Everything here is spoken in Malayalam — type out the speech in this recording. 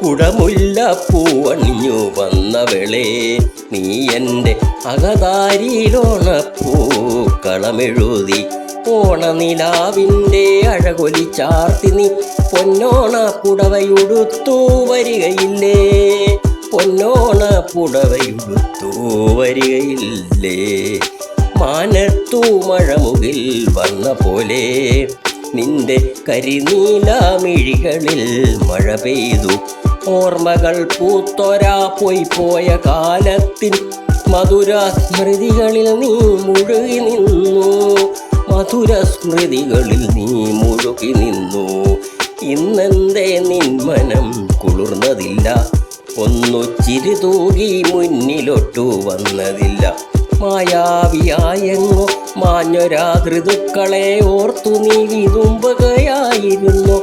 കുടമുല്ലപ്പൂവണിഞ്ഞു വന്നവളെ, നീ എൻ്റെ അകതാരിയിലോണപ്പൂക്കളമെഴുതി ഓണനിലാവിൻ്റെ അഴകൊലി ചാർത്തി നീ പൊന്നോണ പുടവയുടുത്തു വരികയില്ലേ, പൊന്നോണ പുടവയുടുത്തു വരികയില്ലേ. മാനത്തു മഴമുകിൽ വന്ന പോലെ നിന്റെ കരിനീലമിഴികളിൽ മഴ പെയ്തു. ഓർമ്മകൾ പൂത്തൊരാ പോയ കാലത്തിൻ മധുര സ്മൃതികളിൽ നീ മുഴുകി നിന്നു, മധുര സ്മൃതികളിൽ നീ മുഴുകി നിന്നു. ഇന്നെന്തേ നിൻ മനം കുളിർന്നതില്ല, ഒന്നു ചിരി തൂകി മുന്നിലോട്ടു വന്നതില്ല. മായാവിയായെങ്ങോ മാഞ്ഞൊരാ ഋതുക്കളെ ഓർത്തു നീ വിതുമ്പുകയായിരുന്നോ.